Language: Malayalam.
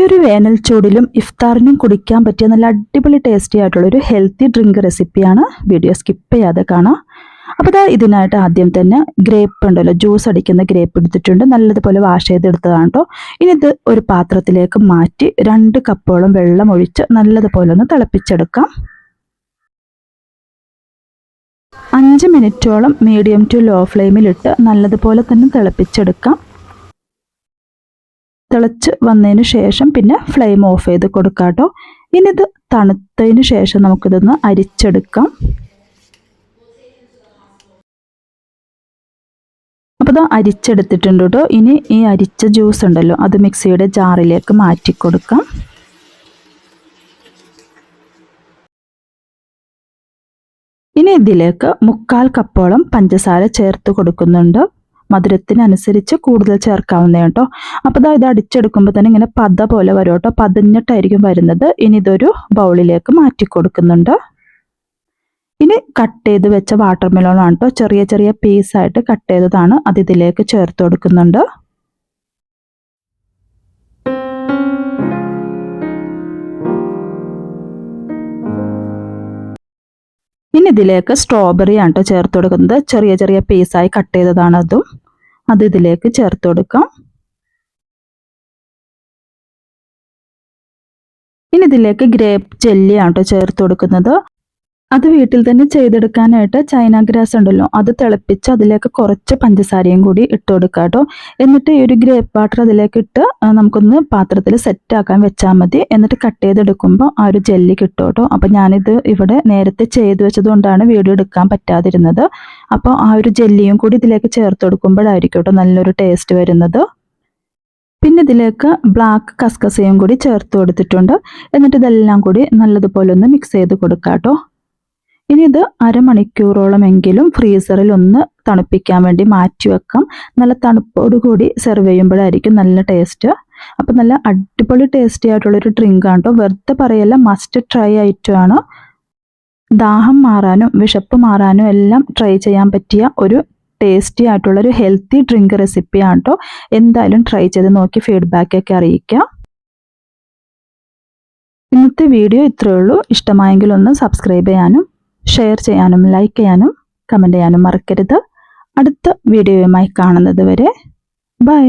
ഒരു വേനൽ ചൂടിലും ഇഫ്താറിനും കുടിക്കാൻ പറ്റിയ നല്ല അടിപൊളി ടേസ്റ്റി ആയിട്ടുള്ളൊരു ഹെൽത്തി ഡ്രിങ്ക് റെസിപ്പിയാണ്. വീഡിയോ സ്കിപ്പ് ചെയ്യാതെ കാണാം. അപ്പോൾ ഇതിനായിട്ട് ആദ്യം തന്നെ ഗ്രേപ്പ് ഉണ്ടല്ലോ, ജ്യൂസ് അടിക്കുന്ന ഗ്രേപ്പ് എടുത്തിട്ടുണ്ട്. നല്ലതുപോലെ വാഷ് ചെയ്തെടുത്തതാണ് കേട്ടോ. ഇനി ഇത് ഒരു പാത്രത്തിലേക്ക് മാറ്റി 2 കപ്പോളം വെള്ളം ഒഴിച്ച് നല്ലതുപോലെ ഒന്ന് തിളപ്പിച്ചെടുക്കാം. 5 മിനിറ്റോളം മീഡിയം ടു ലോ ഫ്ലെയിമിലിട്ട് നല്ലതുപോലെ തന്നെ തിളപ്പിച്ചെടുക്കാം. തിളച്ച് വന്നതിന് ശേഷം പിന്നെ ഫ്ലെയിം ഓഫ് ചെയ്ത് കൊടുക്കാം കേട്ടോ. ഇനി ഇത് തണുത്തതിന് ശേഷം നമുക്കിതൊന്ന് അരിച്ചെടുക്കാം. അപ്പോൾ ഇത് അരിച്ചെടുത്തിട്ടുണ്ട് കേട്ടോ. ഇനി ഈ അരിച്ച ജ്യൂസ് ഉണ്ടല്ലോ, അത് മിക്സിയുടെ ജാറിലേക്ക് മാറ്റി കൊടുക്കാം. ഇനി ഇതിലേക്ക് 1/4 കപ്പോളം പഞ്ചസാര ചേർത്ത് കൊടുക്കുന്നുണ്ട്. മധുരത്തിനനുസരിച്ച് കൂടുതൽ ചേർക്കാവുന്നതാണ് കേട്ടോ. അപ്പോൾ ഇത് അടിച്ചെടുക്കുമ്പോൾ തന്നെ ഇങ്ങനെ പത പോലെ വരും കേട്ടോ. പതഞ്ഞിട്ടായിരിക്കും വരുന്നത്. ഇനി ഇതൊരു ബൗളിലേക്ക് മാറ്റി കൊടുക്കുന്നുണ്ട്. ഇനി കട്ട് ചെയ്ത് വെച്ച വാട്ടർ മെലോൺ ആണ് കേട്ടോ. ചെറിയ ചെറിയ പീസായിട്ട് കട്ട് ചെയ്തതാണ്. അത് ഇതിലേക്ക് ചേർത്ത് കൊടുക്കുന്നുണ്ട്. ഇനി ഇതിലേക്ക് സ്ട്രോബെറി ആണ് കേട്ടോ ചേർത്ത് കൊടുക്കുന്നത്. ചെറിയ ചെറിയ പീസായി കട്ട് ചെയ്തതാണ് അതും. അത് ഇതിലേക്ക് ചേർത്ത് കൊടുക്കാം. ഇനി ഇതിലേക്ക് ഗ്രേപ്പ് ജെല്ലിയാണ് കേട്ടോ ചേർത്ത് കൊടുക്കുന്നത്. അത് വീട്ടിൽ തന്നെ ചെയ്തെടുക്കാനായിട്ട് ചൈന ഗ്രാസ് ഉണ്ടല്ലോ, അത് തിളപ്പിച്ച് അതിലേക്ക് കുറച്ച് പഞ്ചസാരയും കൂടി ഇട്ട് കൊടുക്കുക കേട്ടോ. എന്നിട്ട് ഈ ഒരു ഗ്രേപ്പ് വാട്ടർ അതിലേക്ക് ഇട്ട് നമുക്കൊന്ന് പാത്രത്തിൽ സെറ്റ് ആക്കാൻ വെച്ചാൽ മതി. എന്നിട്ട് കട്ട് ചെയ്തെടുക്കുമ്പോൾ ആ ഒരു ജെല്ലി കിട്ടും കേട്ടോ. അപ്പോൾ ഞാനിത് ഇവിടെ നേരത്തെ ചെയ്ത് വെച്ചതുകൊണ്ടാണ് വീഡിയോ എടുക്കാൻ പറ്റാതിരുന്നത്. അപ്പോൾ ആ ഒരു ജെല്ലിയും കൂടി ഇതിലേക്ക് ചേർത്ത് കൊടുക്കുമ്പോഴായിരിക്കും കേട്ടോ നല്ലൊരു ടേസ്റ്റ് വരുന്നത്. പിന്നെ ഇതിലേക്ക് ബ്ലാക്ക് കസ്കസയും കൂടി ചേർത്ത് കൊടുത്തിട്ടുണ്ട്. എന്നിട്ട് ഇതെല്ലാം കൂടി നല്ലതുപോലെ ഒന്ന് മിക്സ് ചെയ്ത് കൊടുക്കാം കേട്ടോ. ഇനി ഇത് അരമണിക്കൂറോളമെങ്കിലും ഫ്രീസറിൽ ഒന്ന് തണുപ്പിക്കാൻ വേണ്ടി മാറ്റി വെക്കാം. നല്ല തണുപ്പോടുകൂടി സെർവ് ചെയ്യുമ്പോഴായിരിക്കും നല്ല ടേസ്റ്റ്. അപ്പം നല്ല അടിപൊളി ടേസ്റ്റി ആയിട്ടുള്ളൊരു ഡ്രിങ്ക് ആണ് കേട്ടോ. വെറുതെ പറയല്ല, മസ്റ്റ് ട്രൈ ആയിട്ടാണ്. ദാഹം മാറാനും വിശപ്പ് മാറാനും എല്ലാം ട്രൈ ചെയ്യാൻ പറ്റിയ ഒരു ടേസ്റ്റി ആയിട്ടുള്ളൊരു ഹെൽത്തി ഡ്രിങ്ക് റെസിപ്പിയാണ് കേട്ടോ. എന്തായാലും ട്രൈ ചെയ്ത് നോക്കി ഫീഡ്ബാക്കൊക്കെ അറിയിക്കാം. ഇന്നത്തെ വീഡിയോ ഇത്രയേ ഉള്ളൂ. ഇഷ്ടമായെങ്കിൽ ഒന്ന് സബ്സ്ക്രൈബ് ചെയ്യാനും ഷെയർ ചെയ്യാനും ലൈക്ക് ചെയ്യാനും കമൻറ്റ് ചെയ്യാനും മറക്കരുത്. അടുത്ത വീഡിയോയുമായി കാണുന്നത് വരെ ബൈ.